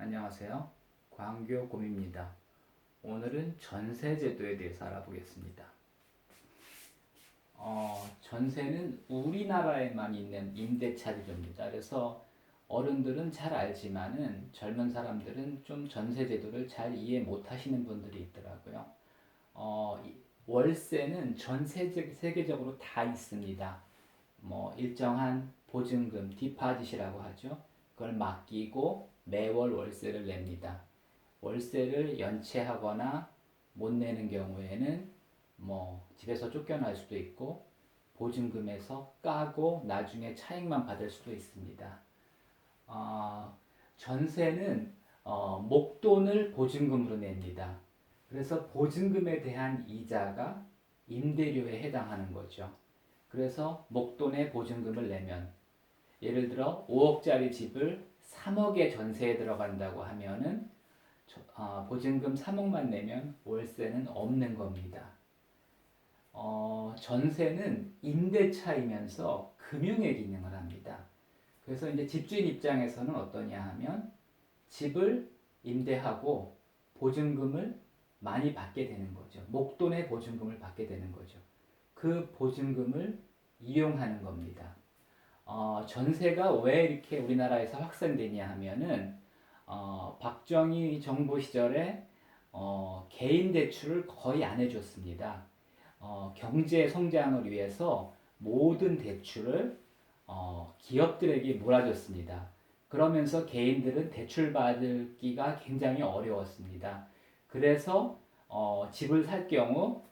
안녕하세요. 광교곰입니다. 오늘은 전세제도에 대해서 알아보겠습니다. 전세는 우리나라에만 있는 임대차 제도입니다. 그래서 어른들은 잘 알지만은 젊은 사람들은 좀 전세제도를 잘 이해 못 하시는 분들이 있더라고요. 월세는 전 세계적으로 다 있습니다. 일정한 보증금, 디파짓이라고 하죠. 그걸 맡기고 매월 월세를 냅니다. 월세를 연체하거나 못 내는 경우에는 집에서 쫓겨날 수도 있고 보증금에서 까고 나중에 차익만 받을 수도 있습니다. 전세는 목돈을 보증금으로 냅니다. 그래서 보증금에 대한 이자가 임대료에 해당하는 거죠. 그래서 목돈의 보증금을 내면 예를 들어 5억짜리 집을 3억에 전세에 들어간다고 하면은 보증금 3억만 내면 월세는 없는 겁니다. 전세는 임대차이면서 금융의 기능을 합니다. 그래서 이제 집주인 입장에서는 어떠냐 하면 집을 임대하고 보증금을 많이 받게 되는 거죠. 목돈의 보증금을 받게 되는 거죠. 그 보증금을 이용하는 겁니다. 전세가 왜 이렇게 우리나라에서 확산되냐 하면은 박정희 정부 시절에 개인 대출을 거의 안 해줬습니다. 경제 성장을 위해서 모든 대출을 기업들에게 몰아줬습니다. 그러면서 개인들은 대출 받기가 굉장히 어려웠습니다. 그래서 집을 살 경우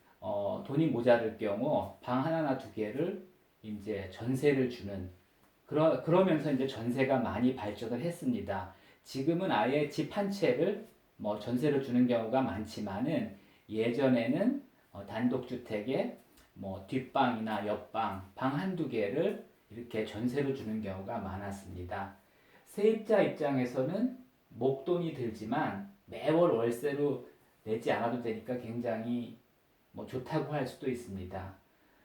돈이 모자랄 경우 방 하나나 두 개를 이제 전세를 주는 그러면서 이제 전세가 많이 발전을 했습니다. 지금은 아예 집 한 채를 전세로 주는 경우가 많지만은 예전에는 단독주택에 뒷방이나 옆방, 방 한두 개를 이렇게 전세로 주는 경우가 많았습니다. 세입자 입장에서는 목돈이 들지만 매월 월세로 내지 않아도 되니까 굉장히 좋다고 할 수도 있습니다.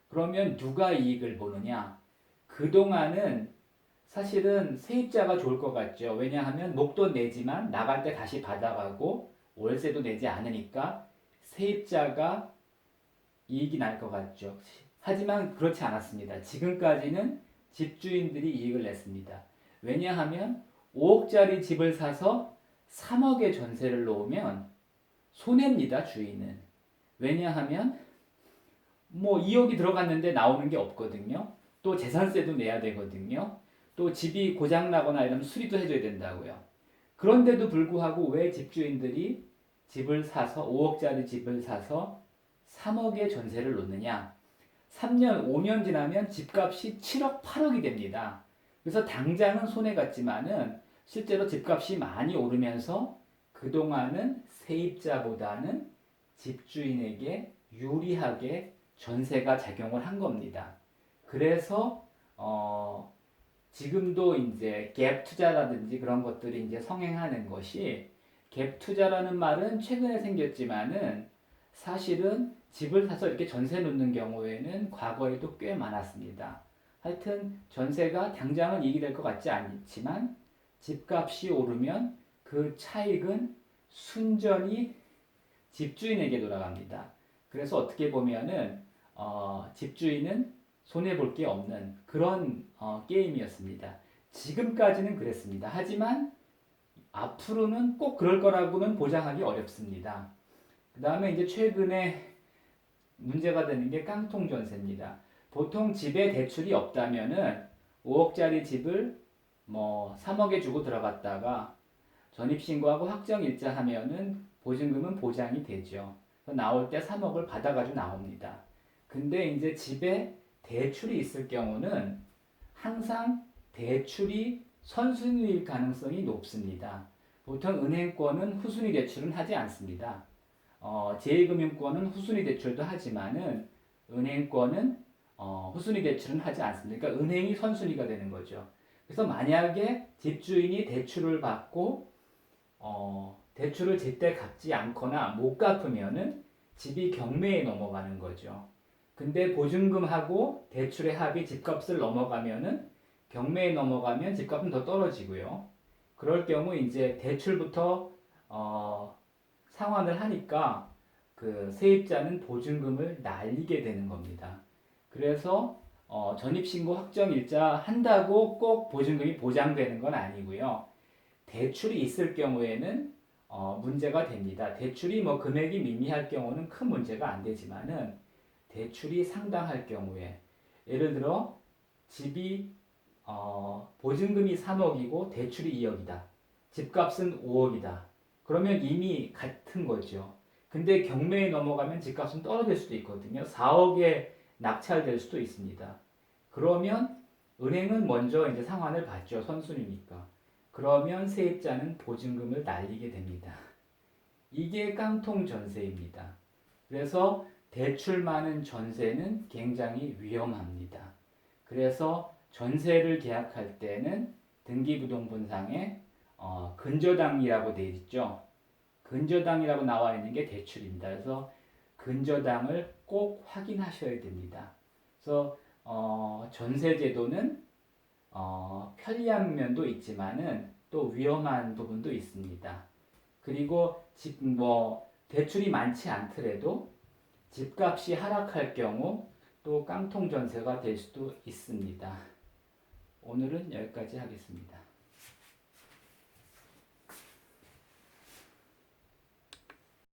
그러면 누가 이익을 보느냐? 그동안은 사실은 세입자가 좋을 것 같죠. 왜냐하면 목돈 내지만 나갈 때 다시 받아가고 월세도 내지 않으니까 세입자가 이익이 날 것 같죠. 하지만 그렇지 않았습니다. 지금까지는 집주인들이 이익을 냈습니다. 왜냐하면 5억짜리 집을 사서 3억의 전세를 놓으면 손해입니다, 주인은. 왜냐하면 2억이 들어갔는데 나오는 게 없거든요. 또 재산세도 내야 되거든요. 또 집이 고장나거나 이러면 수리도 해줘야 된다고요. 그런데도 불구하고 왜 집주인들이 집을 사서 5억짜리 집을 사서 3억의 전세를 놓느냐? 3년, 5년 지나면 집값이 7억, 8억이 됩니다. 그래서 당장은 손해 같지만은 실제로 집값이 많이 오르면서 그동안은 세입자보다는 집주인에게 유리하게 전세가 작용을 한 겁니다. 그래서 지금도 이제 갭 투자라든지 그런 것들이 이제 성행하는 것이 갭 투자라는 말은 최근에 생겼지만은 사실은 집을 사서 이렇게 전세 놓는 경우에는 과거에도 꽤 많았습니다. 하여튼 전세가 당장은 이익이 될 것 같지 않지만 집값이 오르면 그 차익은 순전히 집주인에게 돌아갑니다. 그래서 어떻게 보면은 집주인은 손해볼 게 없는 그런 게임이었습니다. 지금까지는 그랬습니다. 하지만 앞으로는 꼭 그럴 거라고는 보장하기 어렵습니다. 그 다음에 이제 최근에 문제가 되는 게 깡통 전세입니다. 보통 집에 대출이 없다면은 5억짜리 집을 3억에 주고 들어갔다가 전입신고하고 확정일자 하면은 보증금은 보장이 되죠. 나올 때 3억을 받아가지고 나옵니다. 근데 이제 집에 대출이 있을 경우는 항상 대출이 선순위일 가능성이 높습니다. 보통 은행권은 후순위 대출은 하지 않습니다. 제2금융권은 후순위 대출도 하지만은 은행권은 후순위 대출은 하지 않습니다. 그러니까 은행이 선순위가 되는 거죠. 그래서 만약에 집주인이 대출을 받고 대출을 제때 갚지 않거나 못 갚으면은 집이 경매에 넘어가는 거죠. 근데 보증금하고 대출의 합이 집값을 넘어가면은 경매에 넘어가면 집값은 더 떨어지고요. 그럴 경우 이제 대출부터 상환을 하니까 그 세입자는 보증금을 날리게 되는 겁니다. 그래서 전입신고 확정일자 한다고 꼭 보증금이 보장되는 건 아니고요. 대출이 있을 경우에는 문제가 됩니다. 대출이 뭐 금액이 미미할 경우는 큰 문제가 안 되지만은 대출이 상당할 경우에 예를 들어 집이 보증금이 3억이고 대출이 2억이다. 집값은 5억이다. 그러면 이미 같은 거죠. 근데 경매에 넘어가면 집값은 떨어질 수도 있거든요. 4억에 낙찰될 수도 있습니다. 그러면 은행은 먼저 이제 상환을 받죠. 선순위니까. 그러면 세입자는 보증금을 날리게 됩니다. 이게 깡통 전세입니다. 그래서 대출 많은 전세는 굉장히 위험합니다. 그래서 전세를 계약할 때는 등기부등본상에 근저당이라고 되어 있죠. 근저당이라고 나와 있는 게 대출입니다. 그래서 근저당을 꼭 확인하셔야 됩니다. 그래서 전세제도는 편리한 면도 있지만은 또 위험한 부분도 있습니다. 그리고 대출이 많지 않더라도 집값이 하락할 경우 또 깡통 전세가 될 수도 있습니다. 오늘은 여기까지 하겠습니다.